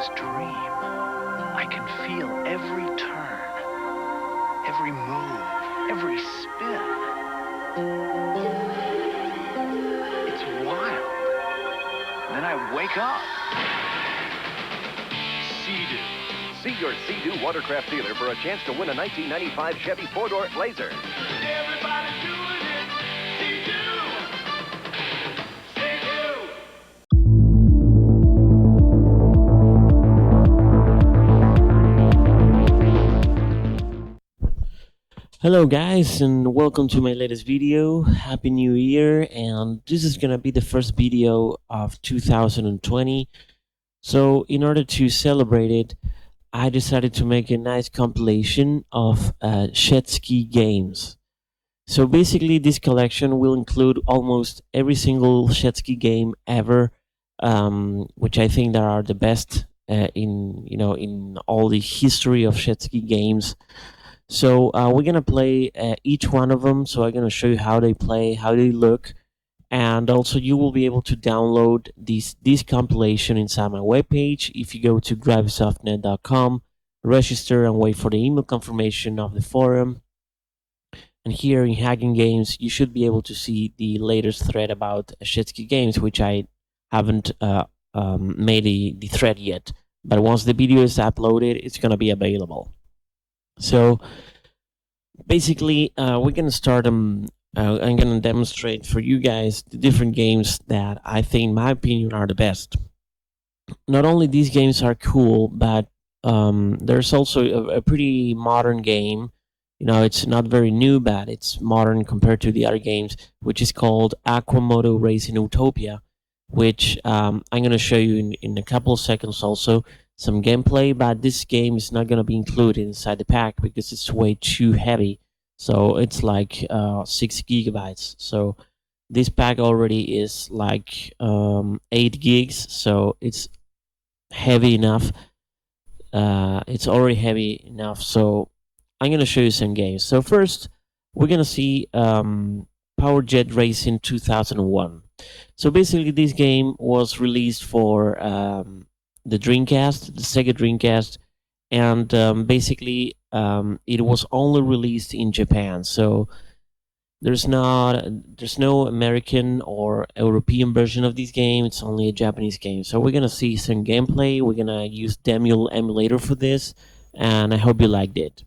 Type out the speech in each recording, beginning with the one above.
anyone's dream. I can feel every turn, every move, every spin. It's wild. Then I wake up. Sea-Doo. See your Sea-Doo watercraft dealer for a chance to win a 1995 Chevy 4-door Blazer. Everybody's doing it. Sea-Doo. Sea-Doo. Hello guys, and welcome to my latest video. Happy New Year, and this is gonna be the first video of 2020. So in order to celebrate it, I decided to make a nice compilation of Ski Games. So basically this collection will include almost every single Ski game ever, which I think that are the best in all the history of Ski games. So we're gonna play each one of them. So I'm gonna show you how they play, how they look, and also you will be able to download this compilation inside my webpage. If you go to gravisoftnet.com, register and wait for the email confirmation of the forum. And here in Hacking Games, you should be able to see the latest thread about Ski Games, which I haven't made the thread yet. But once the video is uploaded, it's gonna be available. So basically, we're gonna start I'm gonna demonstrate for you guys the different games that I think, in my opinion, are the best. Not only these games are cool, but there's also a pretty modern game. It's not very new, but it's modern compared to the other games, which is called Aquamoto Racing Utopia, which I'm gonna show you in a couple of seconds also. Some gameplay, but this game is not going to be included inside the pack because it's way too heavy. So it's like 6 gigabytes. So this pack already is like 8 gigs, so it's heavy enough. It's already heavy enough. So I'm going to show you some games. So first, we're going to see Power Jet Racing 2001. So basically, this game was released for the Dreamcast, the Sega Dreamcast, and basically it was only released in Japan. So there's no American or European version of this game. It's only a Japanese game. So we're gonna see some gameplay. We're gonna use Demule emulator for this, and I hope you liked it.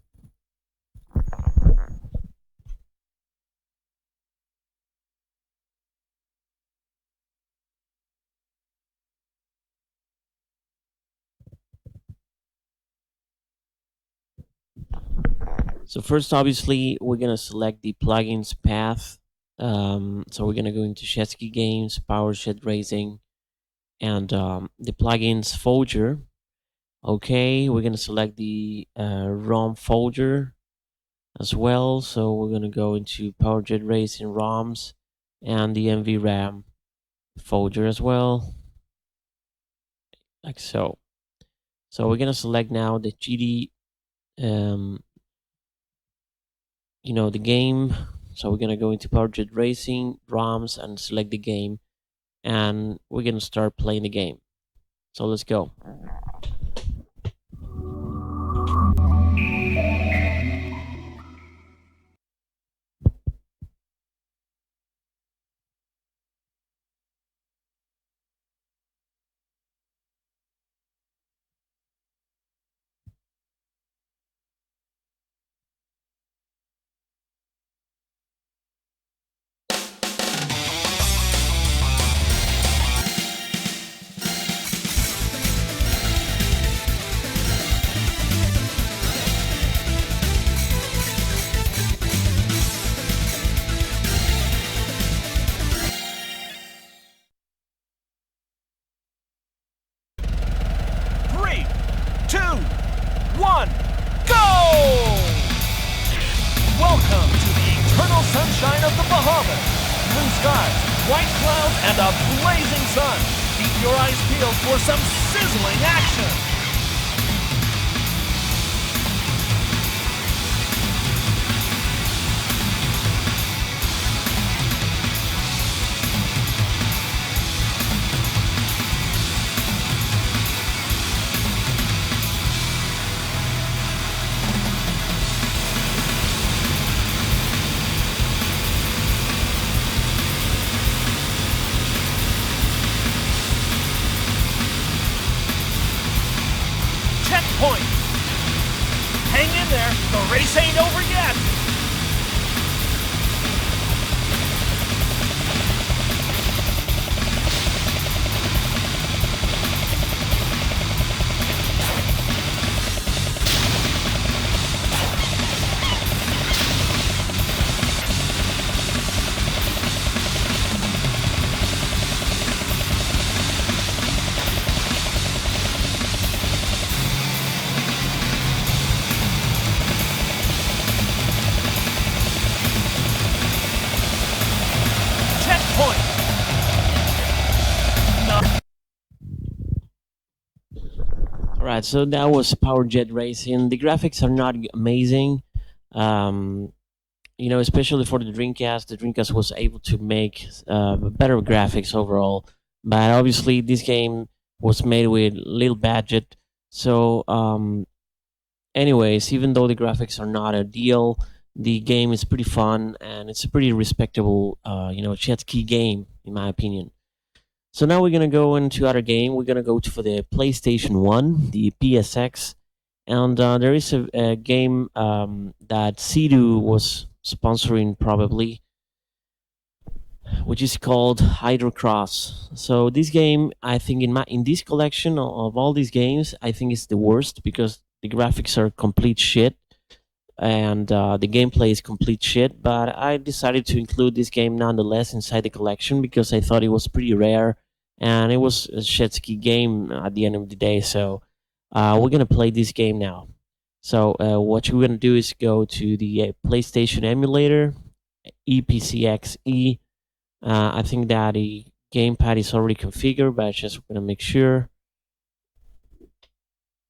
So first, obviously, we're gonna select the plugins path. So we're gonna go into Ski Games, Power Jet Racing, and the plugins folder. Okay, we're gonna select the ROM folder as well. So we're gonna go into Power Jet Racing ROMs and the NVRAM folder as well, like so. So we're gonna select now the GD. The game. So we're gonna go into Power Jet Racing ROMs and select the game, and we're gonna start playing the game. So let's go. Welcome to the eternal sunshine of the Bahamas. Blue skies, white clouds, and a blazing sun. Keep your eyes peeled for some sizzling action. point. Hang in there. The race ain't over yet. Checkpoint. No. Alright, so that was Power Jet Racing. The graphics are not amazing. You know, especially for the Dreamcast was able to make better graphics overall. But obviously, this game was made with little budget. So, anyways, even though the graphics are not ideal, the game is pretty fun and it's a pretty respectable, you know, jet ski game in my opinion. So now we're gonna go into other game. We're gonna go for the PlayStation 1, the PSX, and there is a game that Sea-Doo was sponsoring probably, which is called Hydrocross. So this game, I think in this collection of all these games, I think it's the worst because the graphics are complete shit and the gameplay is complete shit. But I decided to include this game nonetheless inside the collection because I thought it was pretty rare and it was a jet ski game at the end of the day. So we're gonna play this game now. So what we're gonna do is go to the PlayStation emulator, EPCXE. I think that the gamepad is already configured, but I just want to make sure.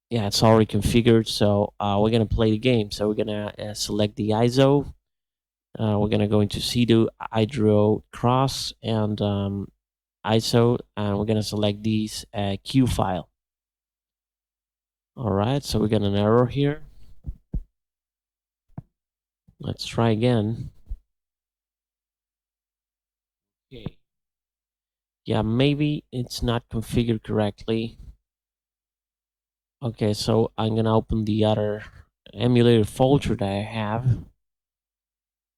Yeah, it's already configured, so we're gonna play the game. So we're gonna select the ISO. We're gonna go into Sea-Doo Hydro Cross and ISO, and we're gonna select these Q file. All right, so we got an error here. Let's try again. Okay. Yeah, maybe it's not configured correctly. Okay, so I'm gonna open the other emulator folder that I have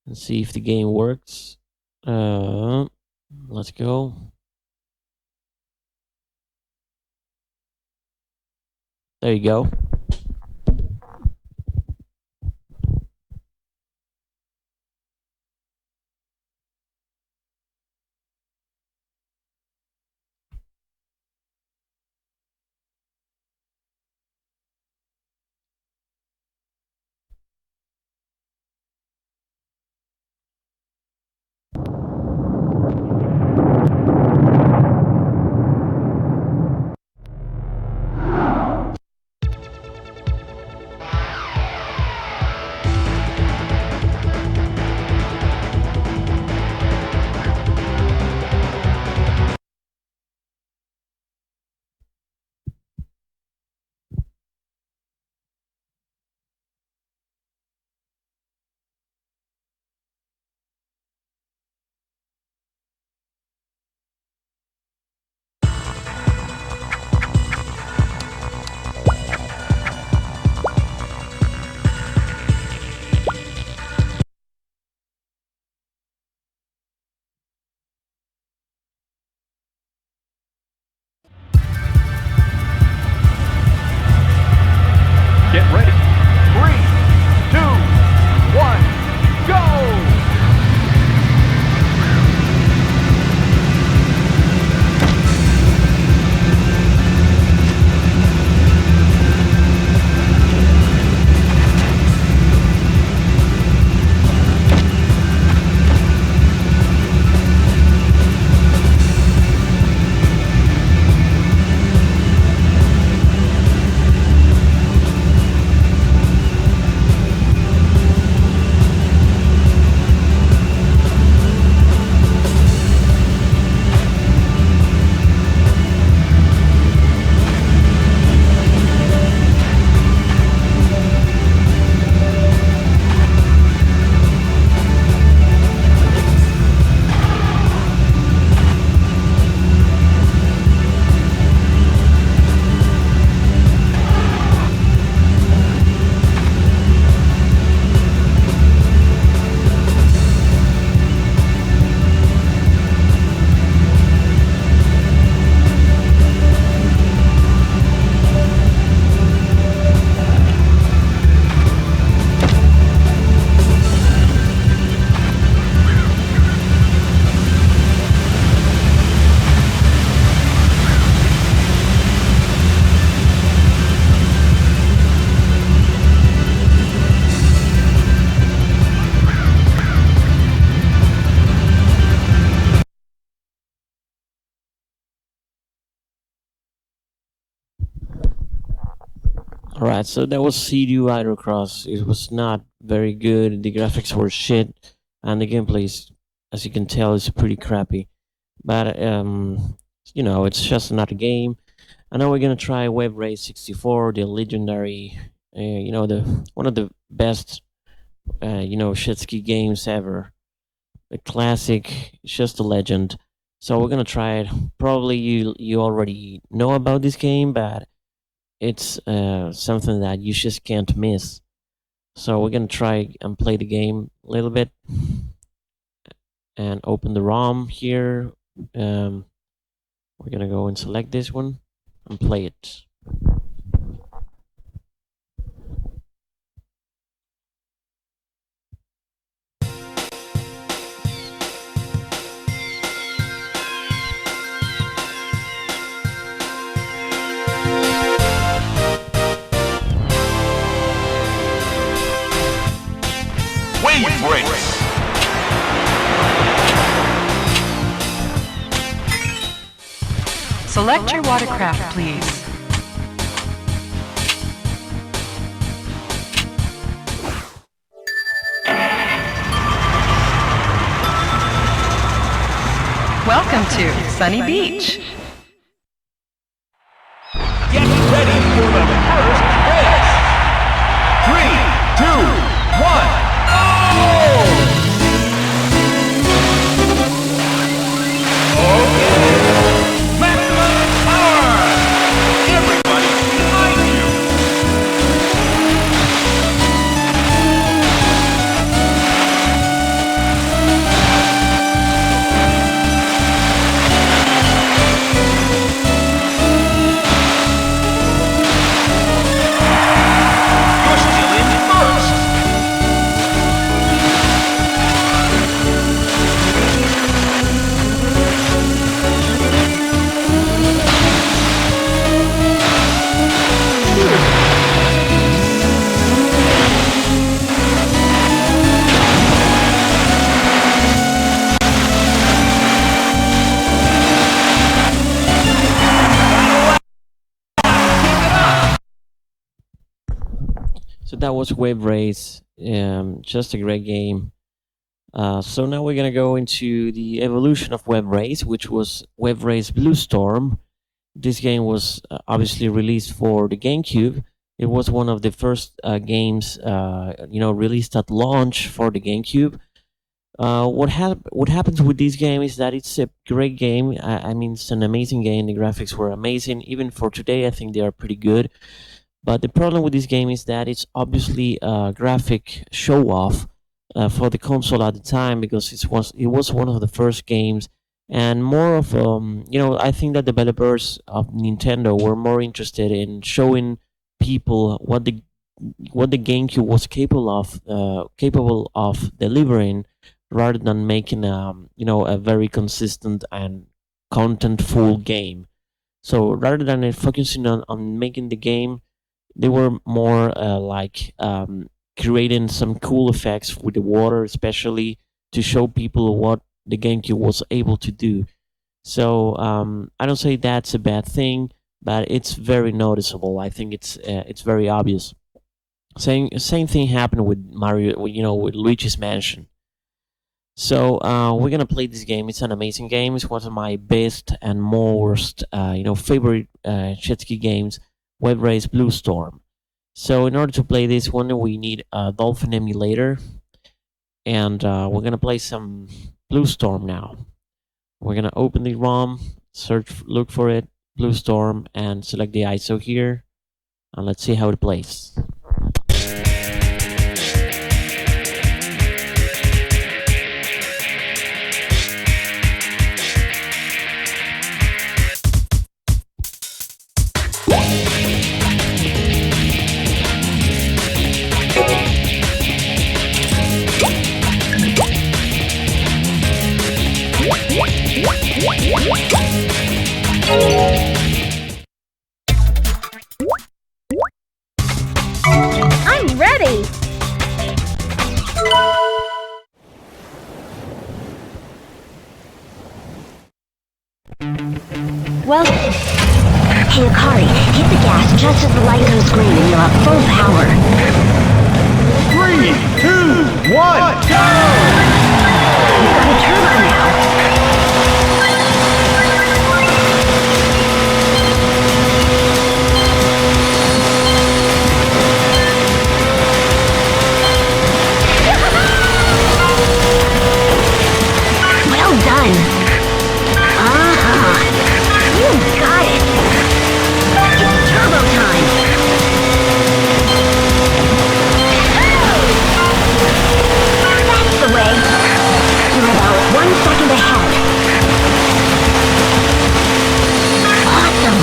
and see if the game works. Let's go. There you go. Alright, so that was Sea-Doo Hydrocross. It was not very good, the graphics were shit, and the gameplay is, as you can tell, is pretty crappy. But, you know, it's just another game. And now we're gonna try Wave Race 64, the legendary, you know, the one of the best, you know, ski games ever. A classic, it's just a legend. So we're gonna try it. Probably you already know about this game, but it's something that you just can't miss. So we're gonna try and play the game a little bit, and open the ROM here. We're gonna go and select this one and play it. Wave Race. Select your watercraft, please. Welcome to Sunny Beach. Get ready for the first race. 3, 2, 1, go! So that was Wave Race, just a great game. So now we're gonna go into the evolution of Wave Race, which was Wave Race Blue Storm. This game was obviously released for the GameCube. It was one of the first games, you know, released at launch for the GameCube. What happens with this game is that it's a great game. I mean, it's an amazing game. The graphics were amazing. Even for today, I think they are pretty good. But the problem with this game is that it's obviously a graphic show-off for the console at the time, because it was one of the first games, and more of you know, I think that developers of Nintendo were more interested in showing people what the GameCube was capable of delivering, rather than making you know, a very consistent and content-full game. So rather than focusing on making the game, they were more like creating some cool effects with the water, especially to show people what the GameCube was able to do. So I don't say that's a bad thing, but it's very noticeable. I think it's very obvious. Same thing happened with Mario, you know, with Luigi's Mansion. So we're gonna play this game. It's an amazing game. It's one of my best and most you know, favorite jet ski games. Wave Race Blue Storm. So in order to play this one, we need a Dolphin emulator, and we're gonna play some Blue Storm now. We're gonna open the ROM, look for it, Blue Storm, and select the ISO here, and let's see how it plays. Hey, Akari, hit the gas just as the light goes green and you'll have full power. 3, 2, 1, go! You've got a turbo now. Well done. You got it. It's turbo time. That's the way. You're about 1 second ahead. Awesome.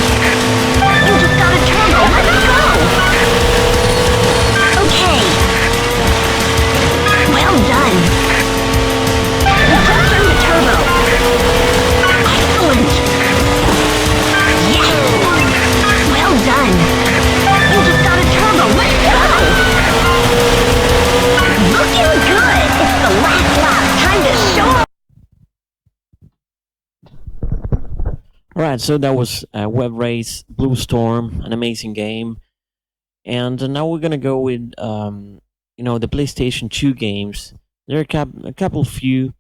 You just got a turbo. Let's go. Okay. Well done. You just turned the turbo. Excellent. Yes. Well done. You just got a turbo. Let's go. Looking good. It's the last lap. Time to show up. Alright, so that was Web Race Blue Storm, an amazing game. And now we're gonna go with the PlayStation 2 games. There are a couple few.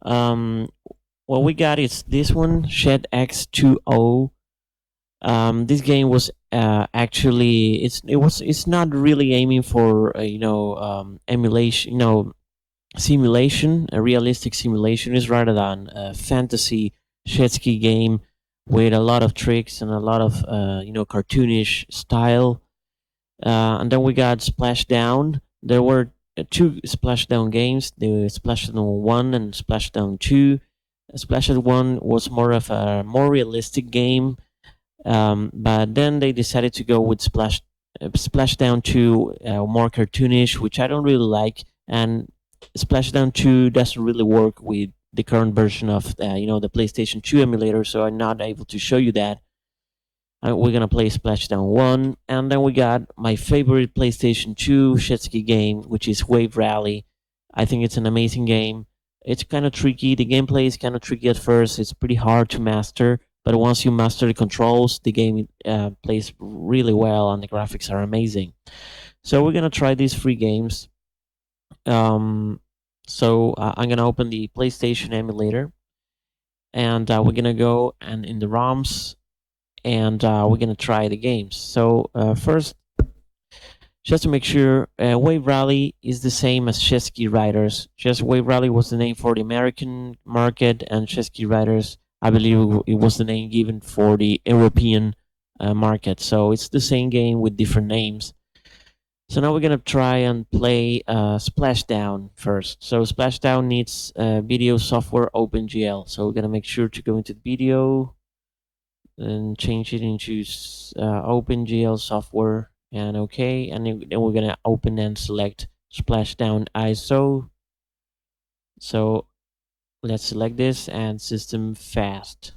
What we got is this one, Shed X2O. This game was actually it's not really aiming for emulation, simulation, a realistic simulation. Is rather than a fantasy jet ski game with a lot of tricks and a lot of cartoonish style. And then we got Splashdown. There were two Splashdown games. There was Splashdown 1 and Splashdown 2. Splashdown 1 was more of a more realistic game, but then they decided to go with Splashdown 2, more cartoonish, which I don't really like. And Splashdown 2 doesn't really work with the current version of the PlayStation 2 emulator, so I'm not able to show you that. We're gonna play Splashdown 1, and then we got my favorite PlayStation 2 jet ski game, which is Wave Rally. I think it's an amazing game. It's kind of tricky. The gameplay is kind of tricky at first. It's pretty hard to master, but once you master the controls, the game plays really well, and the graphics are amazing. So we're gonna try these 3 games. I'm gonna open the PlayStation emulator, and we're gonna go and in the ROMs, and we're gonna try the games. So first, just to make sure, Wave Rally is the same as Jet Ski Riders. Just Wave Rally was the name for the American market, and Jet Ski Riders, I believe, it was the name given for the European market. So it's the same game with different names. So now we're gonna try and play Splashdown first. So Splashdown needs video software OpenGL. So we're gonna make sure to go into video and change it into OpenGL software, and OK. And then we're gonna open and select Splashdown ISO. So let's select this and system fast.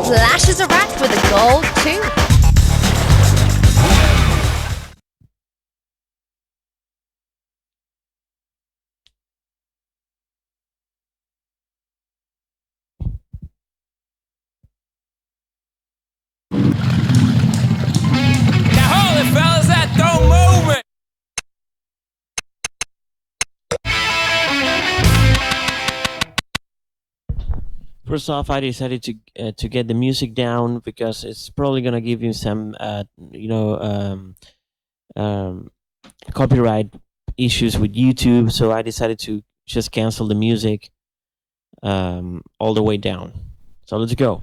Flashes a rat with a gold tooth. Now hold it, fellas, that don't move it! First off, I decided to get the music down because it's probably gonna give you some copyright issues with YouTube. So I decided to just cancel the music all the way down. So let's go.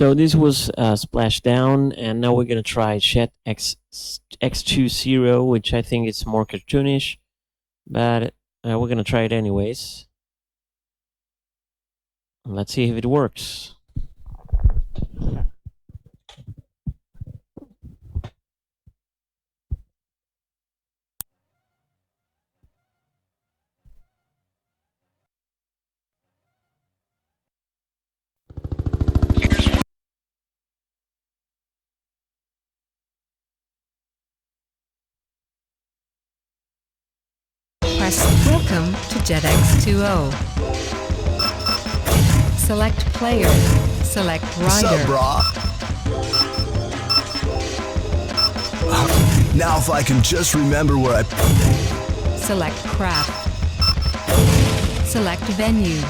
So this was Splashdown, and now we're gonna try Chat X20, which I think is more cartoonish, but we're gonna try it anyways. Let's see if it works. Welcome to JetX20. Select player. Select rider. Now if I can just remember where I... Select craft. Select venue.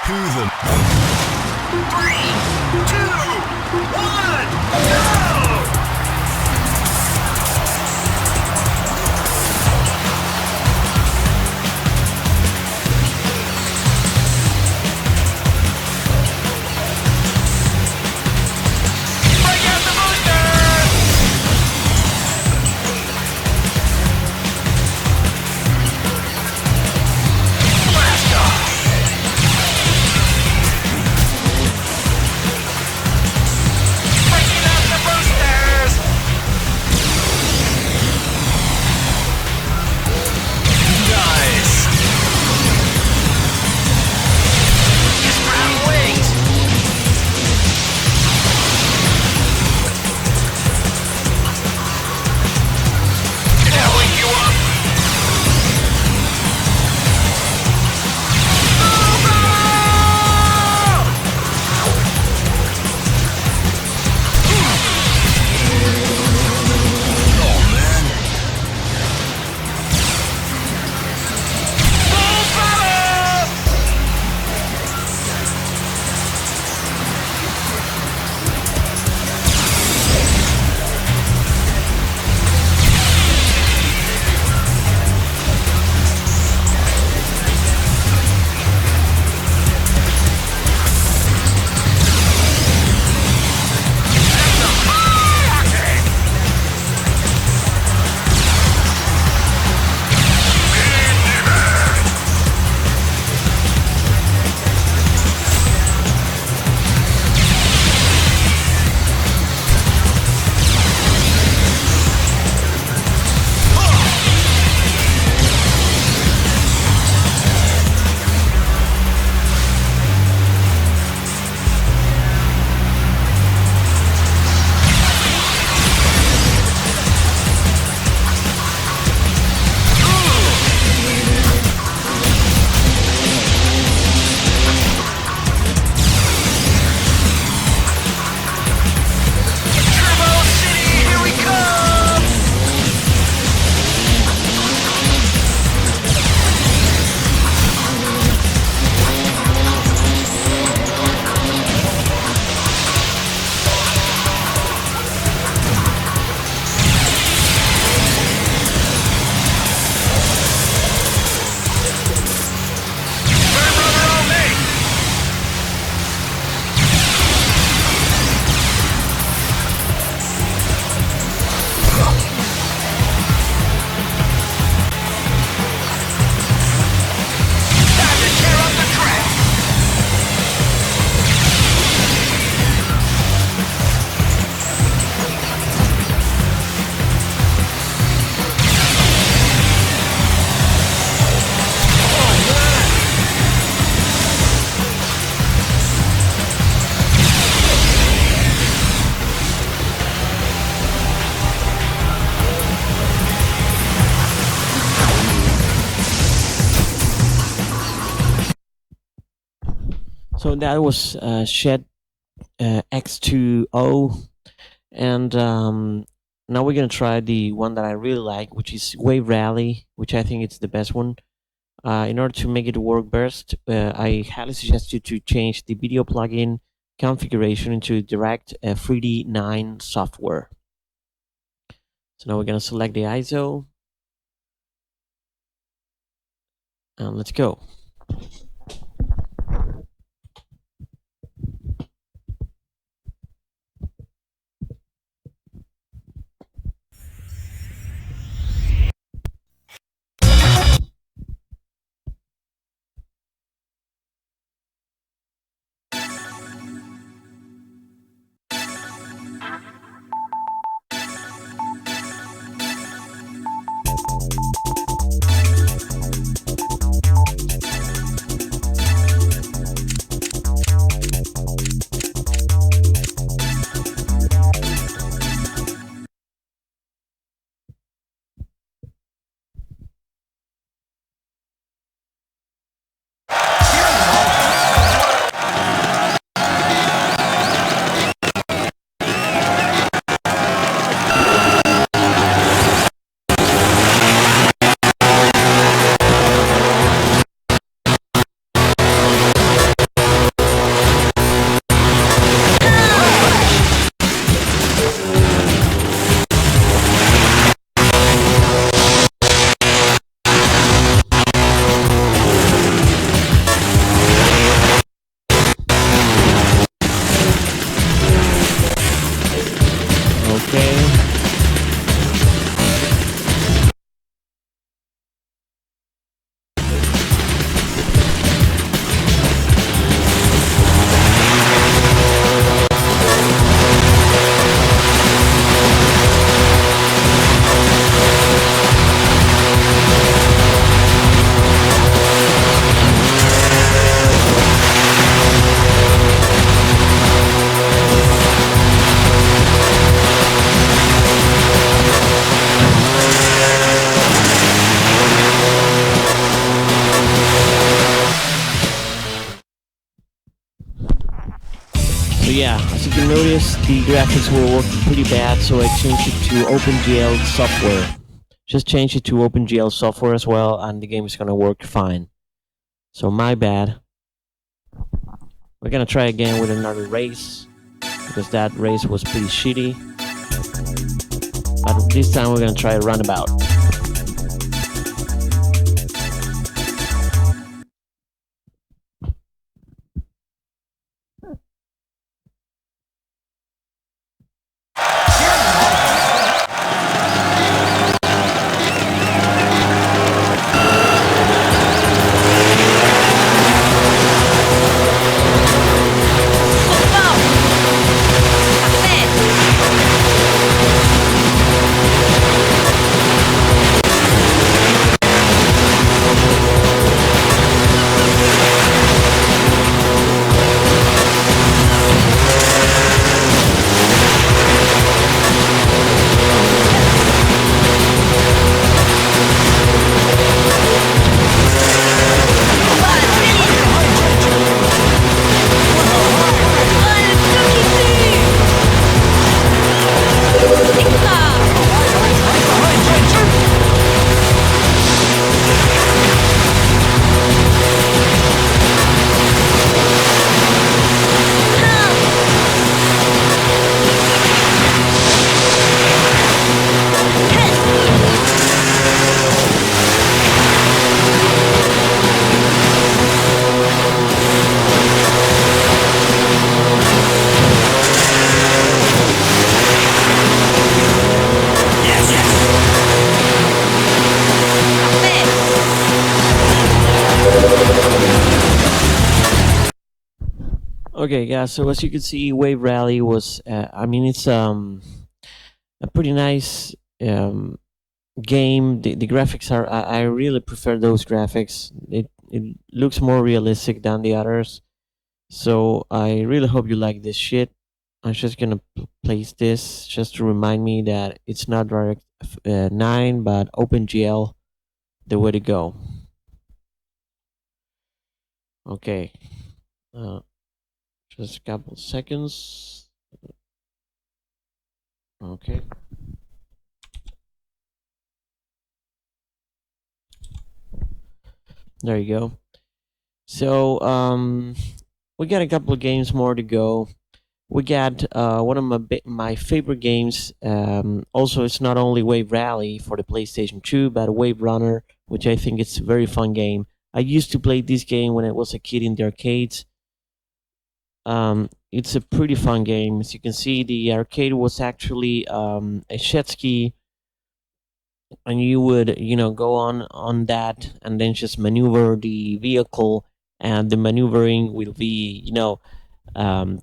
Who the... 3, 2, 1, go! So that was Shed X20, and now we're gonna try the one that I really like, which is Wave Rally, which I think it's the best one. In order to make it work best, I highly suggest you to change the video plugin configuration into direct 3D9 software. So now we're gonna select the ISO, And let's go. So yeah, as you can notice, the graphics were working pretty bad, so I changed it to OpenGL software. Just change it to OpenGL software as well, and the game is gonna work fine. So my bad. We're gonna try again with another race, because that race was pretty shitty. But this time we're gonna try a runabout. Okay, yeah. So as you can see, Wave Rally was. I mean, it's a pretty nice game. The graphics are. I really prefer those graphics. It looks more realistic than the others. So I really hope you like this shit. I'm just gonna place this just to remind me that it's not Direct 9, but OpenGL, the way to go. Okay. Just a couple seconds. Okay. There you go. So we got a couple of games more to go. We got one of my favorite games. Also, it's not only Wave Rally for the PlayStation 2, but WaveRunner, which I think it's a very fun game. I used to play this game when I was a kid in the arcades. It's a pretty fun game. As you can see, the arcade was actually a jet ski, and you would, go on that and then just maneuver the vehicle, and the maneuvering will be,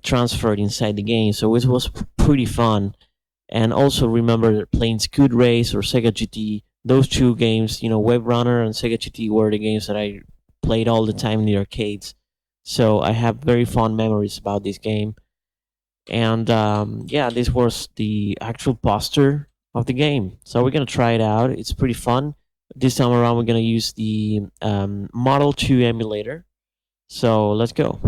transferred inside the game. So it was pretty fun. And also remember playing Scoot Race or Sega GT. Those two games, WaveRunner and Sega GT, were the games that I played all the time in the arcades. So I have very fond memories about this game. And yeah, this was the actual poster of the game. So we're gonna try it out. It's pretty fun. This time around, we're gonna use the Model 2 emulator. So let's go.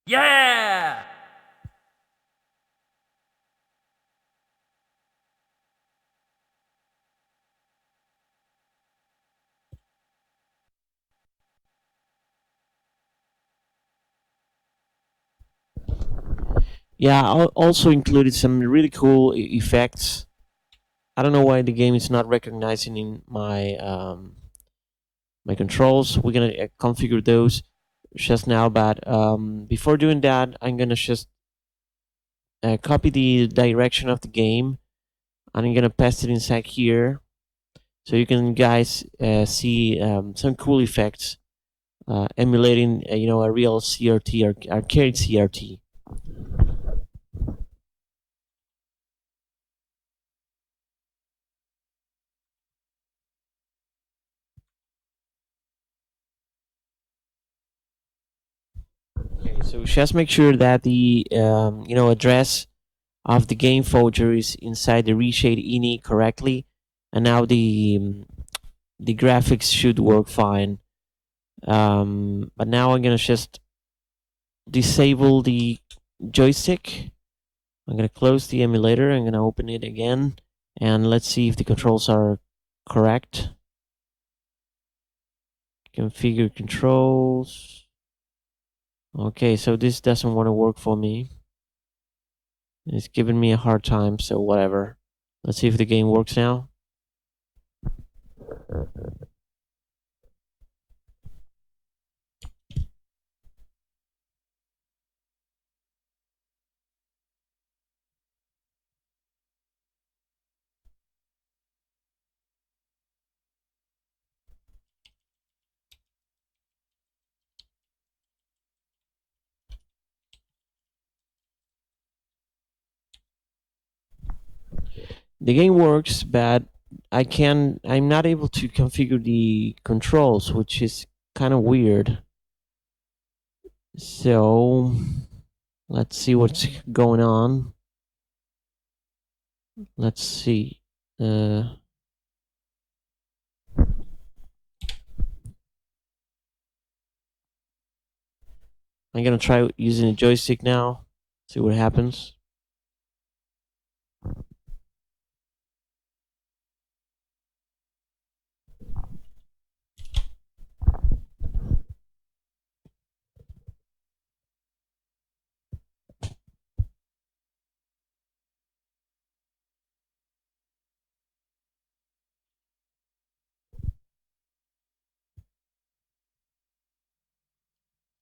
Yeah! Yeah, I also included some really cool effects. I don't know why the game is not recognizing in my controls. We're gonna configure those just now, but before doing that, I'm gonna just copy the direction of the game, and I'm gonna paste it inside here, so you can guys see some cool effects emulating a real CRT or arcade CRT. Okay, so just make sure that the address of the game folder is inside the reshade ini correctly, and now the graphics should work fine. But now I'm gonna just disable the joystick. I'm gonna close the emulator. I'm gonna open it again, and let's see if the controls are correct. Configure controls. Okay, so this doesn't want to work for me. It's giving me a hard time, so whatever. Let's see if the game works now. The game works, but I'm not able to configure the controls, which is kind of weird. So let's see what's going on. Let's see. I'm gonna try using a joystick now. See what happens.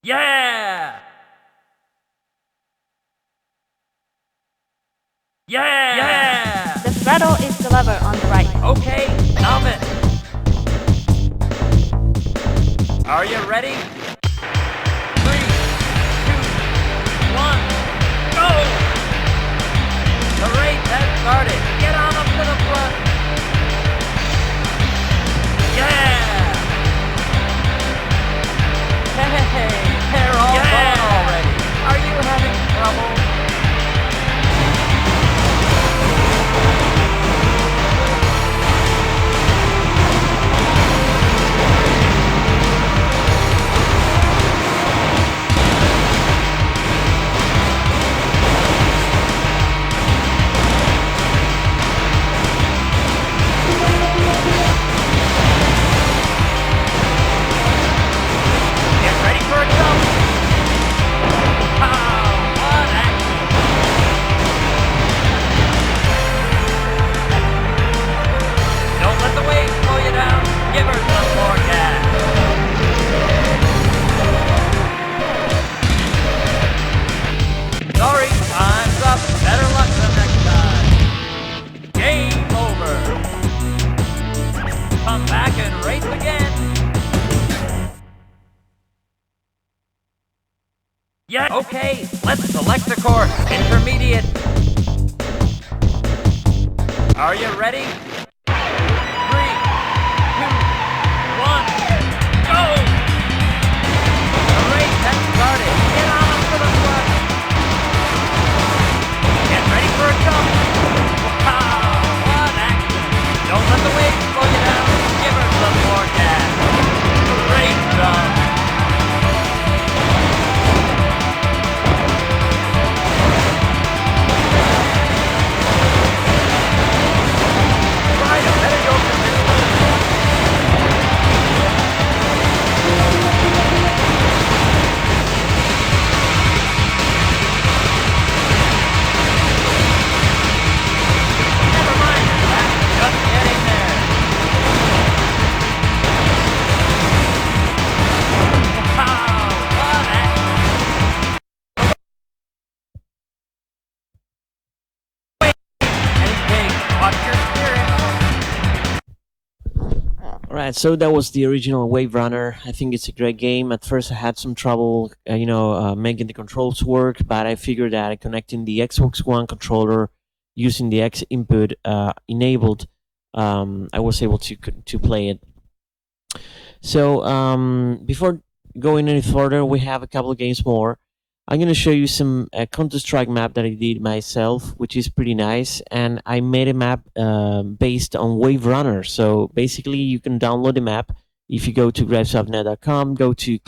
Yeah! Yeah! Yeah! The throttle is the lever on the right. Okay, comment. Are you ready? 3, 2, 1, go! The race has started. Get on up to the front. Yeah! Hey, they're all gone already. Are you having trouble? Yeah, okay, let's select the course. Intermediate. Are you ready? 3, 2, 1, go! The race has started. Get on up to the front. Get ready for a jump. Wow, what action. Don't let the waves slow you down. Give her some more gas. Great jump. Right, better go for this one. Never mind, that's just getting there. Wow, what action. Anything, watch your spirit. Alright, so that was the original WaveRunner. I think it's a great game. At first I had some trouble, making the controls work, but I figured that connecting the Xbox One controller using the X input enabled, I was able to play it. So before going any further, we have a couple of games more. I'm going to show you some Counter-Strike map that I did myself, which is pretty nice. And I made a map based on WaveRunner. So basically, you can download the map. If you go to grabsubnet.com, go to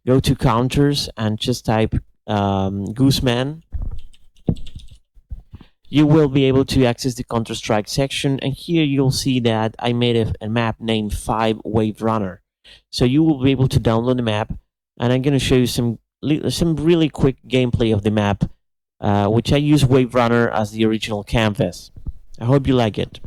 go to counters and just type Gooseman. You will be able to access the Counter-Strike section. And here you'll see that I made a map named 5 WaveRunner. So you will be able to download the map. And I'm going to show you some really quick gameplay of the map, which I use WaveRunner as the original canvas. I hope you like it.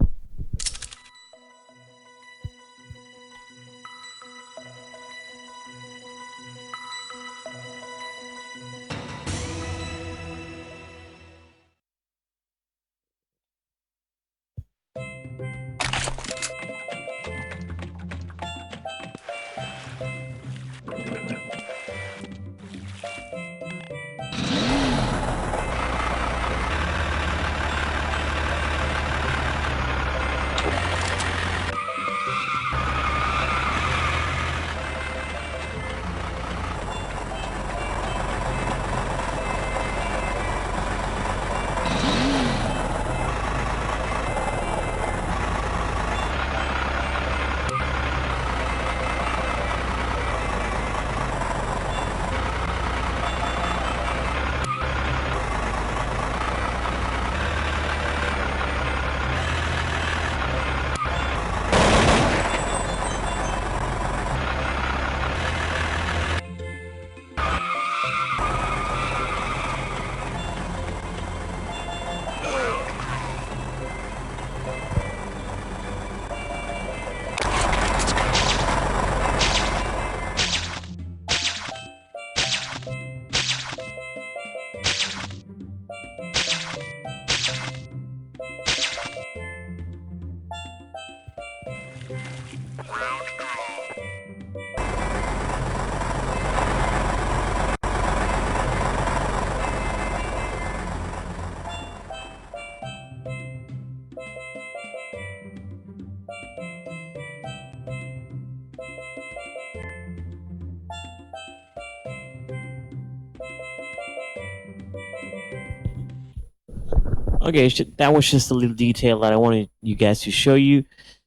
Okay, that was just a little detail that I wanted you guys to show you.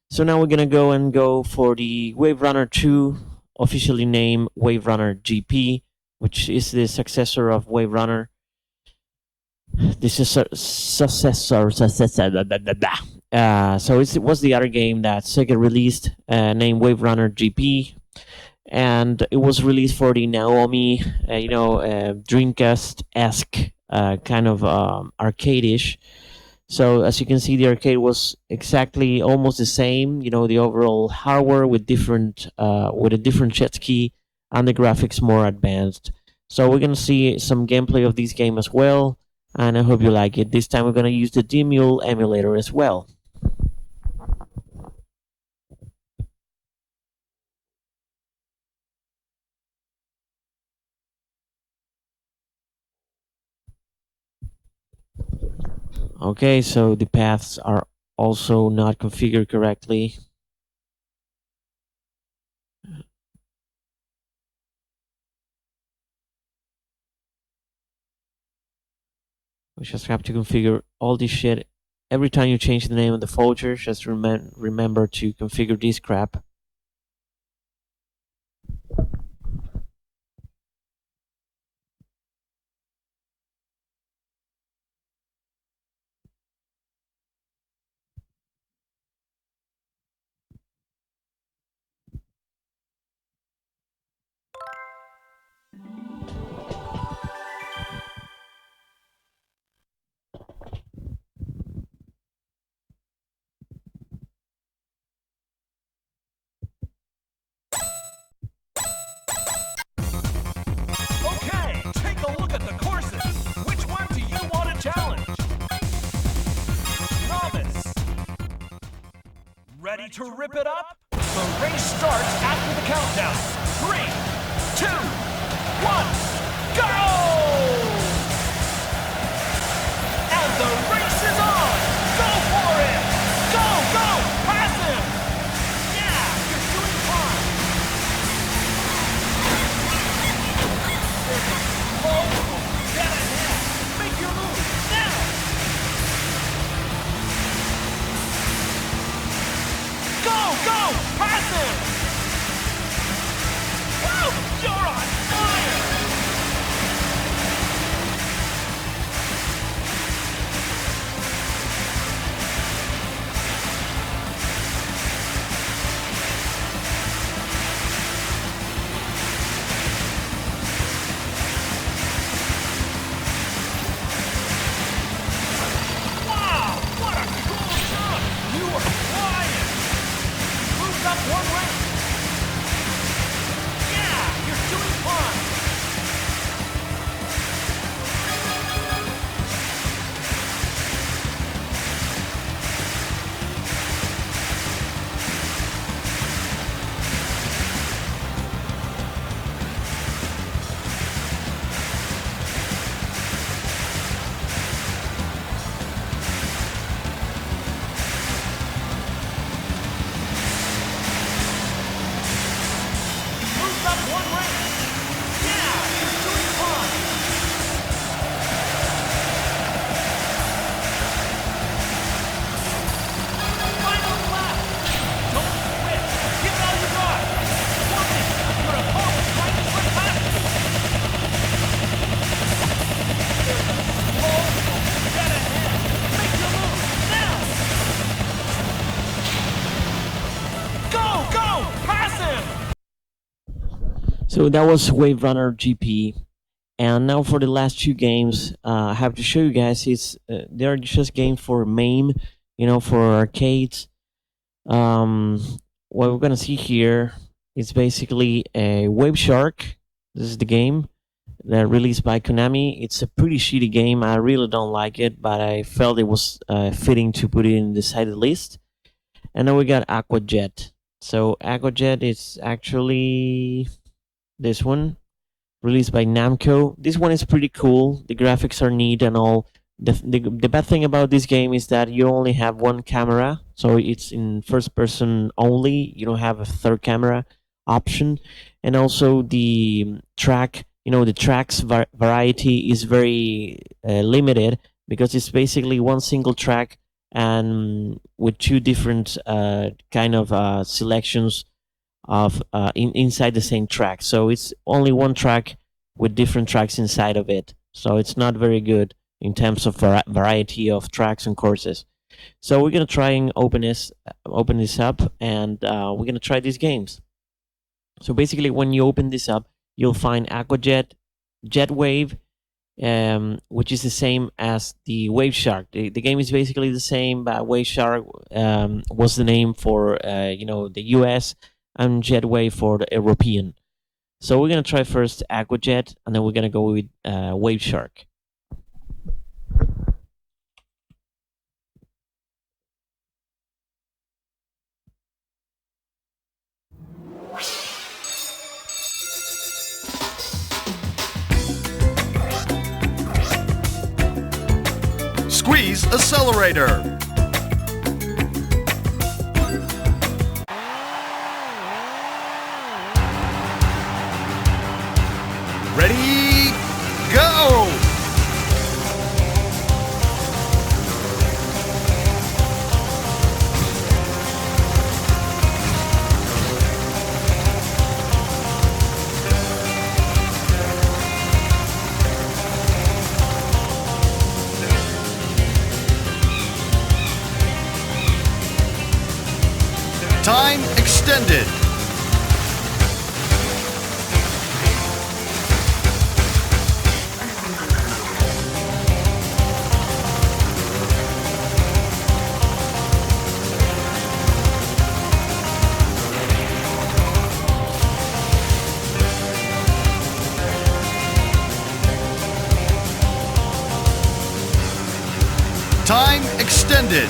So now we're gonna go for the WaveRunner 2, officially named WaveRunner GP, which is the successor of WaveRunner. This is successor. So it was the other game that Sega released, named WaveRunner GP, and it was released for the Naomi, Dreamcast-esque kind of arcade-ish. So as you can see, the arcade was exactly almost the same. The overall hardware with a different jet ski, and the graphics more advanced. So we're gonna see some gameplay of this game as well, and I hope you like it. This time we're gonna use the Demule emulator as well. Okay, so the paths are also not configured correctly. We just have to configure all this shit. Every time you change the name of the folder, just remember to configure this crap. Okay, take a look at the courses. Which one do you want to challenge? Novice. Ready to rip it up? The race starts after the countdown. 3, 2, 1, go! And the race is on! Go for it! Go, go! Pass him! Yeah, you're doing fine! Oh, get ahead! Make your move, now! Go, go! Pass him! Woo! You're on fire! Wow! What a cool shot! You are flying! Moved up one rank! Yeah! You're doing fine! Moved up one rank! Yeah! You're doing fine! Final lap! Don't quit! Give it all you got! Woman, your opponent's trying to slip past you! There's a slow, get ahead! Make your move, now! Go, go! Pass him! So that was WaveRunner GP, and now for the last two games, I have to show you guys. They're just games for MAME, for arcades. What we're gonna see here is basically a Wave Shark. This is the game that released by Konami. It's a pretty shitty game. I really don't like it, but I felt it was fitting to put it in the side list. And then we got Aquajet. So Aquajet is actually this one, released by Namco. This one is pretty cool. The graphics are neat and all. The bad thing about this game is that you only have one camera, so it's in first person only. You don't have a third camera option, and also the track, the tracks variety is very limited, because it's basically one single track and with two different kind of selections of inside the same track. So it's only one track with different tracks inside of it. So it's not very good in terms of variety of tracks and courses. So we're gonna try and open this up, and we're gonna try these games. So basically, when you open this up, you'll find Aquajet, Jetwave, which is the same as the Wave Shark. The game is basically the same, but Wave Shark was the name for the US, and Jetwave for the European. So we're gonna try first Aquajet, and then we're gonna go with Wave Shark. Squeeze accelerator. Ready, go! Time extended. Time extended.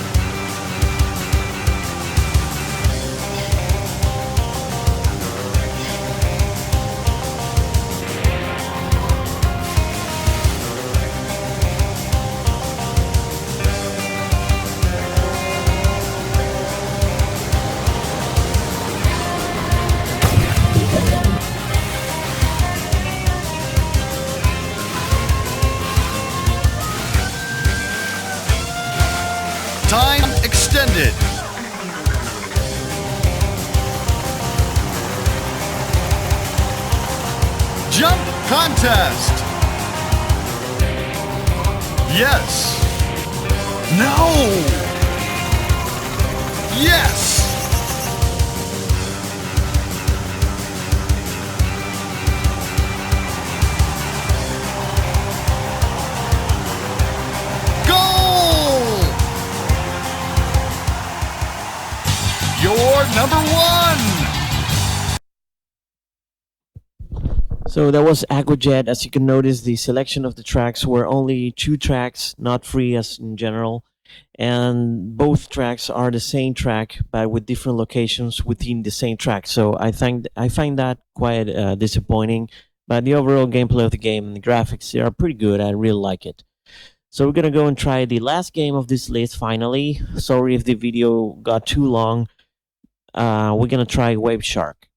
Time extended. Jump contest. Yes. No. Yes. Goal. You're number one. So that was Aquajet. As you can notice, the selection of the tracks were only 2 tracks, not 3 as in general. And both tracks are the same track, but with different locations within the same track. So I find that quite disappointing. But the overall gameplay of the game and the graphics, they are pretty good. I really like it. So we're gonna go and try the last game of this list finally. Sorry if the video got too long. We're gonna try Wave Shark.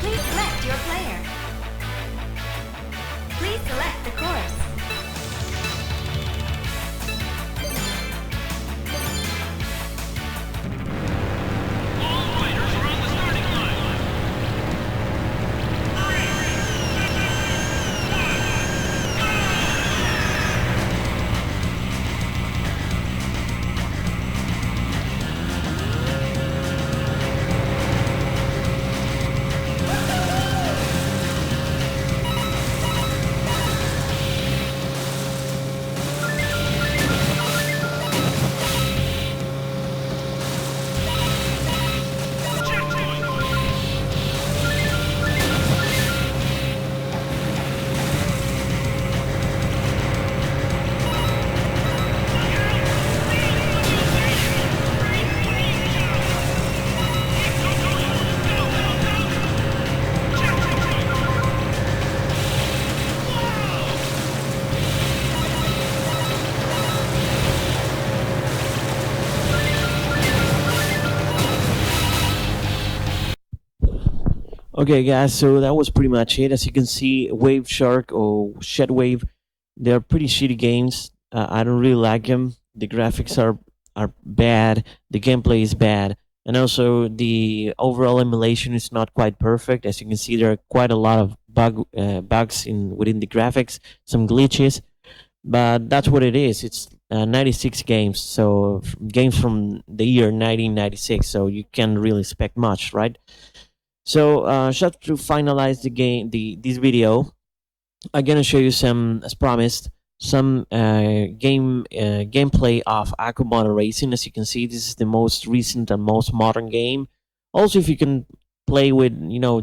Please select your player. Please select the course. Okay, guys, so that was pretty much it. As you can see, Wave Shark or Shed Wave, they're pretty shitty games. I don't really like them. The graphics are bad. The gameplay is bad, and also the overall emulation is not quite perfect. As you can see, there are quite a lot of bugs within the graphics, some glitches, but that's what it is. It's 96 games, so games from the year 1996. So you can't really expect much, right? So just to finalize this video, I'm gonna show you some, as promised, some gameplay of Aqua Motor Racing. As you can see, this is the most recent and most modern game. Also, if you can play with,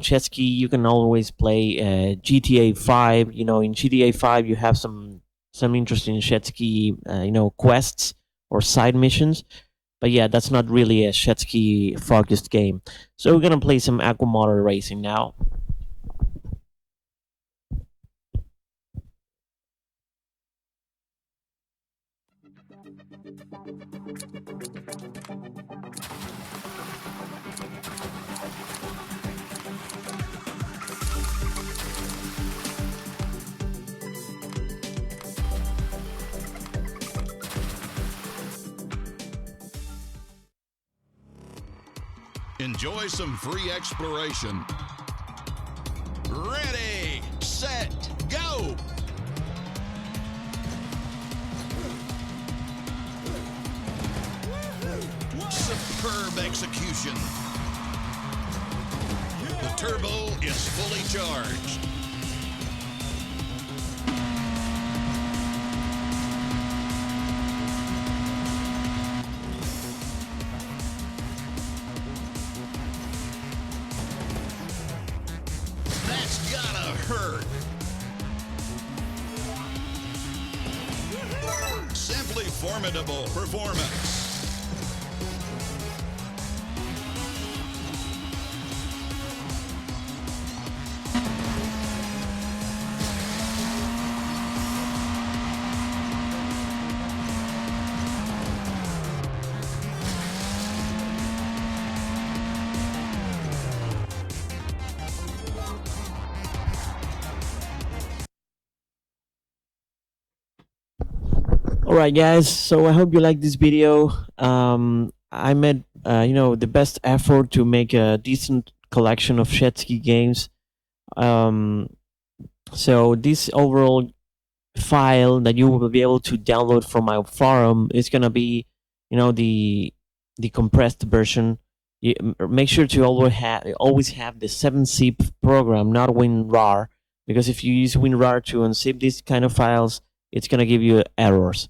jet ski, you can always play GTA 5. In GTA 5 you have some interesting jet ski, quests or side missions. But yeah, that's not really a jet ski focused game. So we're gonna play some Aqua Motor Racing now. Enjoy some free exploration. Ready, set, go! Superb execution. The turbo is fully charged. That's gotta hurt. Simply formidable performance. Alright guys, so I hope you like this video. I made the best effort to make a decent collection of jet ski games. So this overall file that you will be able to download from my forum is gonna be the compressed version. Make sure to always have the 7-zip program, not WinRAR, because if you use WinRAR to unzip these kind of files, it's gonna give you errors.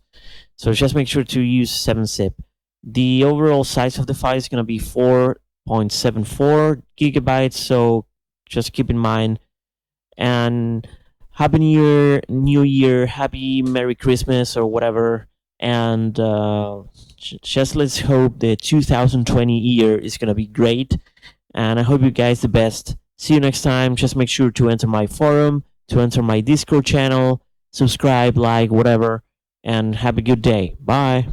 So just make sure to use 7-zip. The overall size of the file is gonna be 4.74 gigabytes. So just keep in mind. And Happy New Year, Happy Merry Christmas or whatever. And just let's hope the 2020 year is gonna be great. And I hope you guys the best. See you next time. Just make sure to enter my forum, to enter my Discord channel, subscribe, like, whatever, and have a good day. Bye.